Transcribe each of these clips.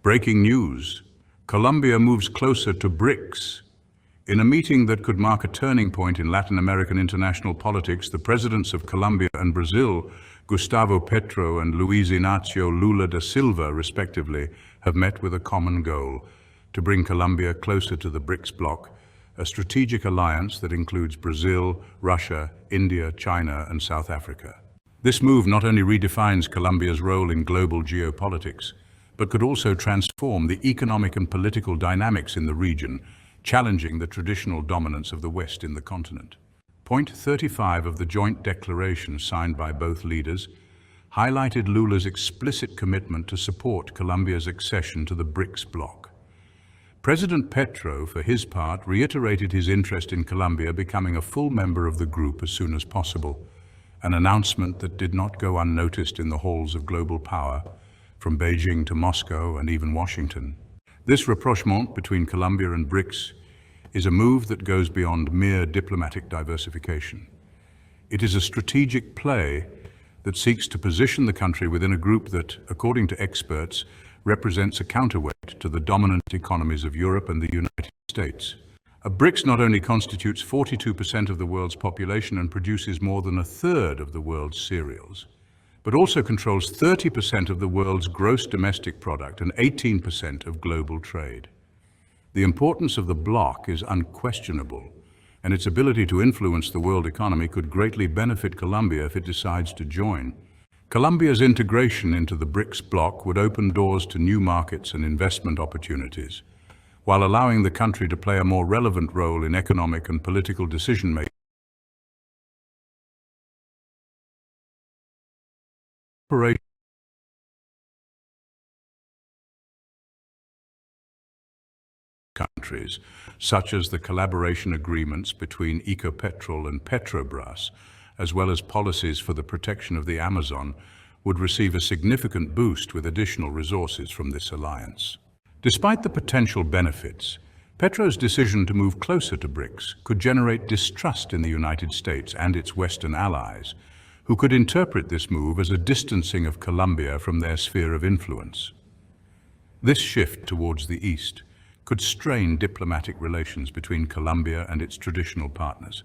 Breaking news: Colombia moves closer to BRICS. In a meeting that could mark a turning point in Latin American international politics, the presidents of Colombia and Brazil, Gustavo Petro and Luiz Inácio Lula da Silva, respectively, have met with a common goal: to bring Colombia closer to the BRICS bloc, a strategic alliance that includes Brazil, Russia, India, China, and South Africa. This move not only redefines Colombia's role in global geopolitics, but could also transform the economic and political dynamics in the region, challenging the traditional dominance of the West in the continent. Point 35 of the joint declaration signed by both leaders highlighted Lula's explicit commitment to support Colombia's accession to the BRICS bloc. President Petro, for his part, reiterated his interest in Colombia becoming a full member of the group as soon as possible, an announcement that did not go unnoticed in the halls of global power, from Beijing to Moscow and even Washington. This rapprochement between Colombia and BRICS is a move that goes beyond mere diplomatic diversification. It is a strategic play that seeks to position the country within a group that, according to experts, represents a counterweight to the dominant economies of Europe and the United States. BRICS not only constitutes 42% of the world's population and produces more than a third of the world's cereals, but also controls 30% of the world's gross domestic product and 18% of global trade. The importance of the bloc is unquestionable, and its ability to influence the world economy could greatly benefit Colombia if it decides to join. Colombia's integration into the BRICS bloc would open doors to new markets and investment opportunities, while allowing the country to play a more relevant role in economic and political decision-making. Countries, such as the collaboration agreements between Ecopetrol and Petrobras, as well as policies for the protection of the Amazon, would receive a significant boost with additional resources from this alliance. Despite the potential benefits, Petro's decision to move closer to BRICS could generate distrust in the United States and its Western allies, who could interpret this move as a distancing of Colombia from their sphere of influence. This shift towards the East could strain diplomatic relations between Colombia and its traditional partners,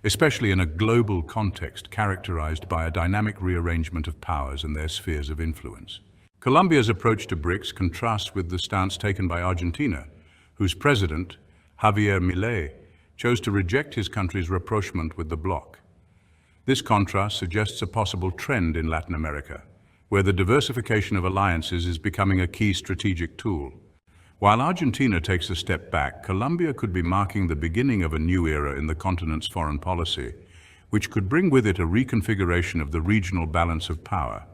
especially in a global context characterized by a dynamic rearrangement of powers and their spheres of influence. Colombia's approach to BRICS contrasts with the stance taken by Argentina, whose president, Javier Milei, chose to reject his country's rapprochement with the bloc. This contrast suggests a possible trend in Latin America, where the diversification of alliances is becoming a key strategic tool. While Argentina takes a step back, Colombia could be marking the beginning of a new era in the continent's foreign policy, which could bring with it a reconfiguration of the regional balance of power.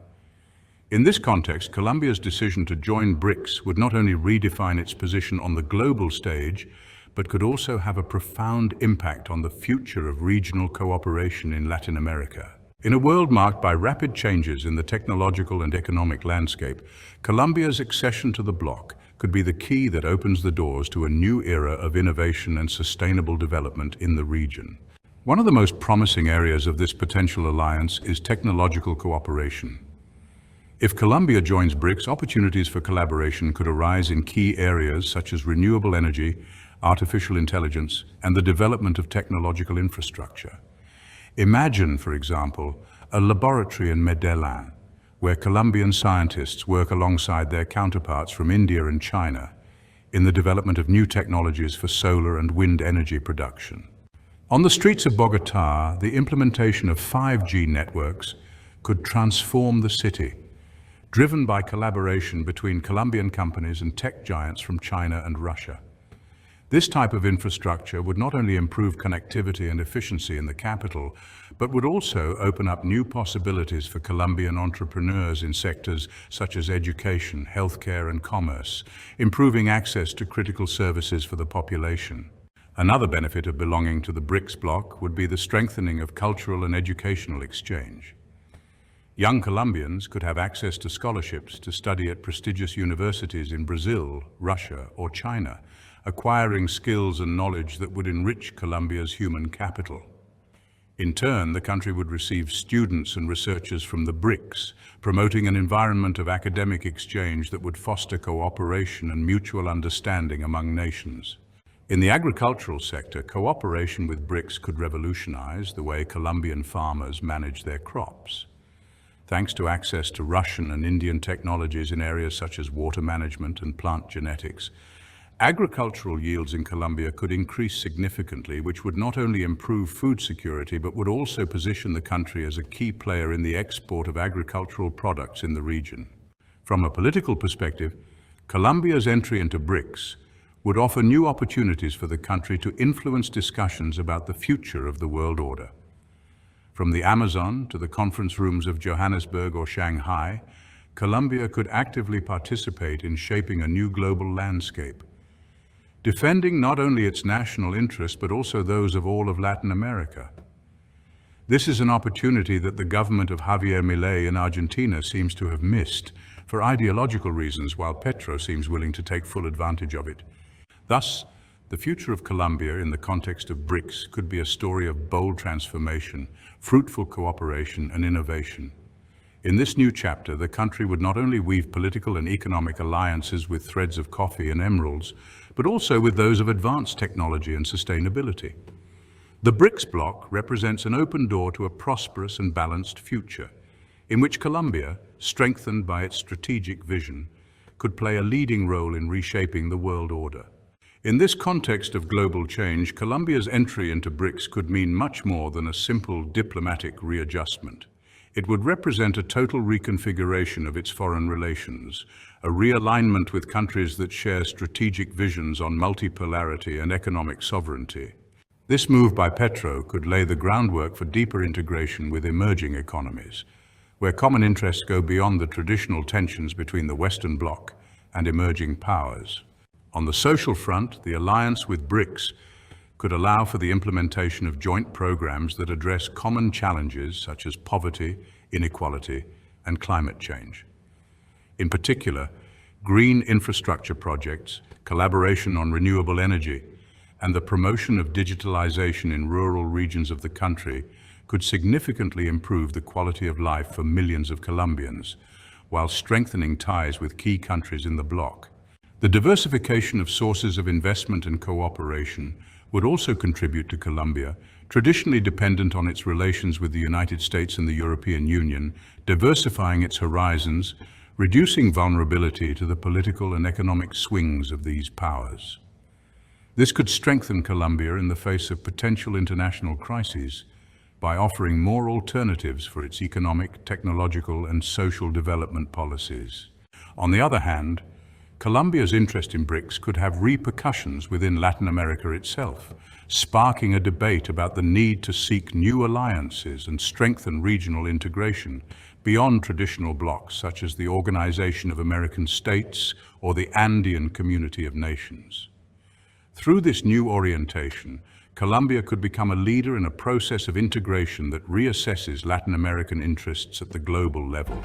In this context, Colombia's decision to join BRICS would not only redefine its position on the global stage, but could also have a profound impact on the future of regional cooperation in Latin America. In a world marked by rapid changes in the technological and economic landscape, Colombia's accession to the bloc could be the key that opens the doors to a new era of innovation and sustainable development in the region. One of the most promising areas of this potential alliance is technological cooperation. If Colombia joins BRICS, opportunities for collaboration could arise in key areas such as renewable energy, artificial intelligence, and the development of technological infrastructure. Imagine, for example, a laboratory in Medellin, where Colombian scientists work alongside their counterparts from India and China in the development of new technologies for solar and wind energy production. On the streets of Bogotá, the implementation of 5G networks could transform the city, driven by collaboration between Colombian companies and tech giants from China and Russia. This type of infrastructure would not only improve connectivity and efficiency in the capital, but would also open up new possibilities for Colombian entrepreneurs in sectors such as education, healthcare, and commerce, improving access to critical services for the population. Another benefit of belonging to the BRICS bloc would be the strengthening of cultural and educational exchange. Young Colombians could have access to scholarships to study at prestigious universities in Brazil, Russia, or China, acquiring skills and knowledge that would enrich Colombia's human capital. In turn, the country would receive students and researchers from the BRICS, promoting an environment of academic exchange that would foster cooperation and mutual understanding among nations. In the agricultural sector, cooperation with BRICS could revolutionize the way Colombian farmers manage their crops. Thanks to access to Russian and Indian technologies in areas such as water management and plant genetics, agricultural yields in Colombia could increase significantly, which would not only improve food security, but would also position the country as a key player in the export of agricultural products in the region. From a political perspective, Colombia's entry into BRICS would offer new opportunities for the country to influence discussions about the future of the world order. From the Amazon to the conference rooms of Johannesburg or Shanghai, Colombia could actively participate in shaping a new global landscape, defending not only its national interests but also those of all of Latin America. This is an opportunity that the government of Javier Milei in Argentina seems to have missed for ideological reasons, while Petro seems willing to take full advantage of it. Thus, the future of Colombia in the context of BRICS could be a story of bold transformation, fruitful cooperation, and innovation. In this new chapter, the country would not only weave political and economic alliances with threads of coffee and emeralds, but also with those of advanced technology and sustainability. The BRICS bloc represents an open door to a prosperous and balanced future, in which Colombia, strengthened by its strategic vision, could play a leading role in reshaping the world order. In this context of global change, Colombia's entry into BRICS could mean much more than a simple diplomatic readjustment. It would represent a total reconfiguration of its foreign relations, a realignment with countries that share strategic visions on multipolarity and economic sovereignty. This move by Petro could lay the groundwork for deeper integration with emerging economies, where common interests go beyond the traditional tensions between the Western Bloc and emerging powers. On the social front, the alliance with BRICS could allow for the implementation of joint programs that address common challenges such as poverty, inequality, and climate change. In particular, green infrastructure projects, collaboration on renewable energy, and the promotion of digitalization in rural regions of the country could significantly improve the quality of life for millions of Colombians, while strengthening ties with key countries in the bloc. The diversification of sources of investment and cooperation would also contribute to Colombia, traditionally dependent on its relations with the United States and the European Union, diversifying its horizons, reducing vulnerability to the political and economic swings of these powers. This could strengthen Colombia in the face of potential international crises by offering more alternatives for its economic, technological, and social development policies. On the other hand, Colombia's interest in BRICS could have repercussions within Latin America itself, sparking a debate about the need to seek new alliances and strengthen regional integration beyond traditional blocs such as the Organization of American States or the Andean Community of Nations. Through this new orientation, Colombia could become a leader in a process of integration that reassesses Latin American interests at the global level.